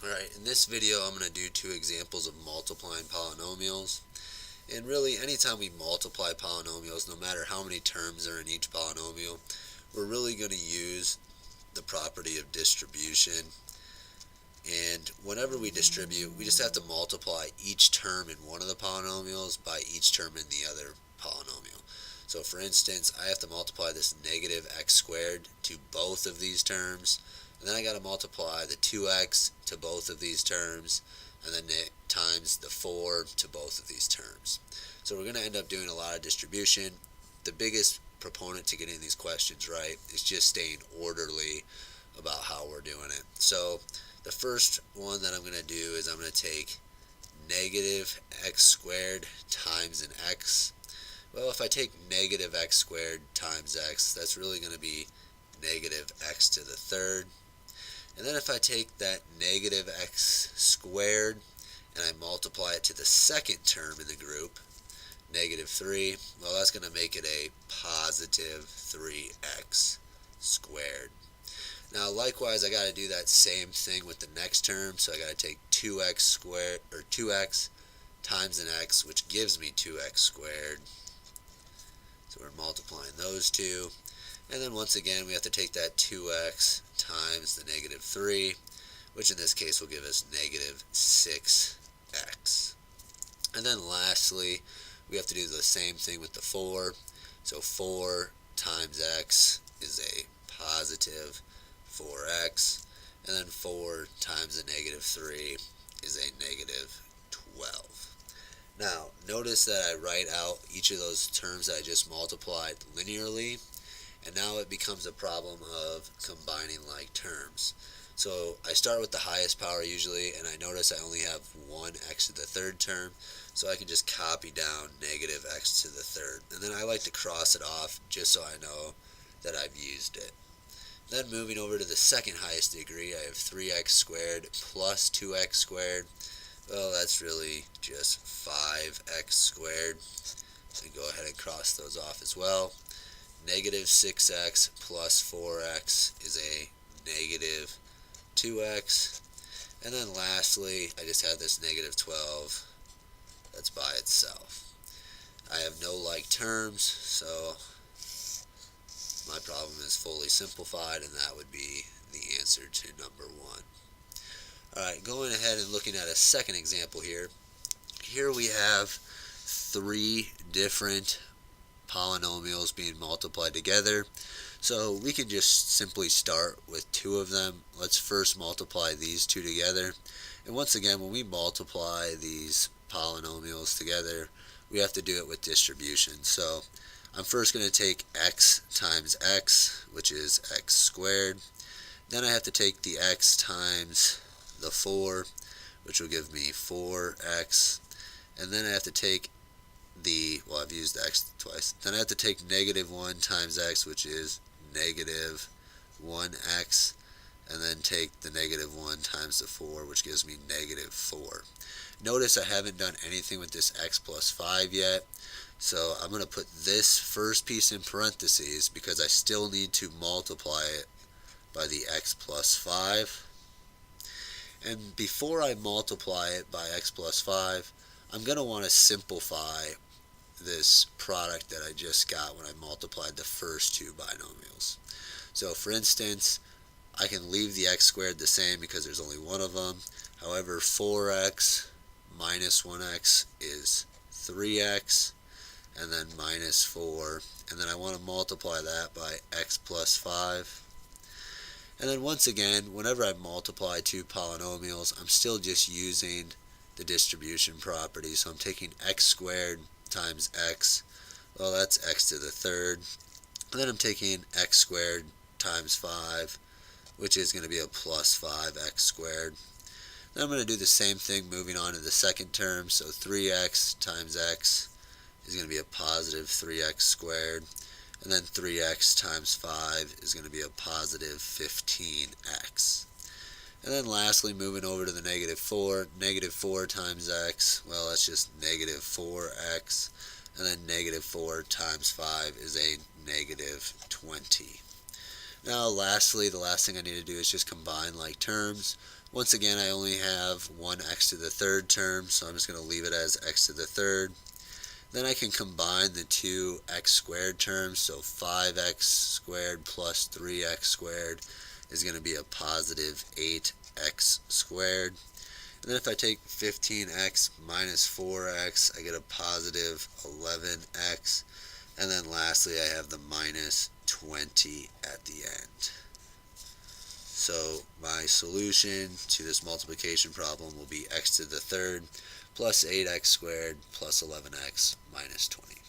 Alright, in this video I'm going to do two examples of multiplying polynomials. And really, anytime we multiply polynomials, no matter how many terms are in each polynomial, we're really going to use the property of distribution. And whenever we distribute, we just have to multiply each term in one of the polynomials by each term in the other polynomial. So for instance, I have to multiply this negative x squared to both of these terms, and then I got to multiply the 2x to both of these terms, and then times the 4 to both of these terms. So we're going to end up doing a lot of distribution. The biggest proponent to getting these questions right is just staying orderly about how we're doing it. So the first one that I'm going to do is I'm going to take negative x squared times an x. Well, if I take negative x squared times x, that's really going to be negative x to the third. And then if I take that negative x squared and I multiply it to the second term in the group, negative 3, well, that's going to make it a positive 3x squared. Now, likewise, I got to do that same thing with the next term, so I got to take 2x squared, or 2x times an x, which gives me 2x squared. So we're multiplying those two. And then once again, we have to take that 2x times the negative 3, which in this case will give us negative 6x. And then lastly, we have to do the same thing with the 4. So 4 times x is a positive 4x, and then 4 times the negative 3 is a negative 12. Now, notice that I write out each of those terms that I just multiplied linearly, and now it becomes a problem of combining like terms. So I start with the highest power usually, and I notice I only have one x to the third term, so I can just copy down negative x to the third. And then I like to cross it off just so I know that I've used it. Then moving over to the second highest degree, I have 3x squared plus 2x squared. Well, that's really just 5x squared. So go ahead and cross those off as well. Negative 6x plus 4x is a negative 2x. And then lastly, I just have this negative 12 that's by itself. I have no like terms, so my problem is fully simplified, and that would be the answer to number 1. Alright, going ahead and looking at a second example here. Here we have 3 different polynomials being multiplied together. So we can just simply start with 2 of them. Let's first multiply these 2 together. And once again, when we multiply these polynomials together, we have to do it with distribution. So I'm first going to take x times x, which is x squared. Then I have to take the x times the 4, which will give me 4x. And then I have to take well, I've used x twice. Then I have to take negative 1 times x, which is negative 1x. And then take the negative 1 times the 4, which gives me negative 4. Notice I haven't done anything with this x plus 5 yet. So I'm going to put this first piece in parentheses because I still need to multiply it by the x plus 5. And before I multiply it by x plus 5, I'm going to want to simplify this product that I just got when I multiplied the first 2 binomials. So for instance, I can leave the x squared the same because there's only one of them. However, 4x minus 1x is 3x, and then minus 4, and then I want to multiply that by x plus 5. And then once again, whenever I multiply 2 polynomials, I'm still just using the distribution property. So I'm taking x squared times x, well, that's x to the third. And then I'm taking x squared times 5, which is going to be a plus 5x squared. Then I'm going to do the same thing moving on to the second term. So 3x times x is going to be a positive 3x squared. And then 3x times 5 is going to be a positive 15x. And then lastly, moving over to the negative 4, negative 4 times x, well, that's just negative 4x. And then negative 4 times 5 is a negative 20. Now lastly, the last thing I need to do is just combine like terms. Once again, I only have one x to the third term, so I'm just going to leave it as x to the third. Then I can combine the two x squared terms, so 5x squared plus 3x squared is going to be a positive 8x squared. And then if I take 15x minus 4x, I get a positive 11x. And then lastly, I have the minus 20 at the end. So my solution to this multiplication problem will be x to the third plus 8x squared plus 11x minus 20.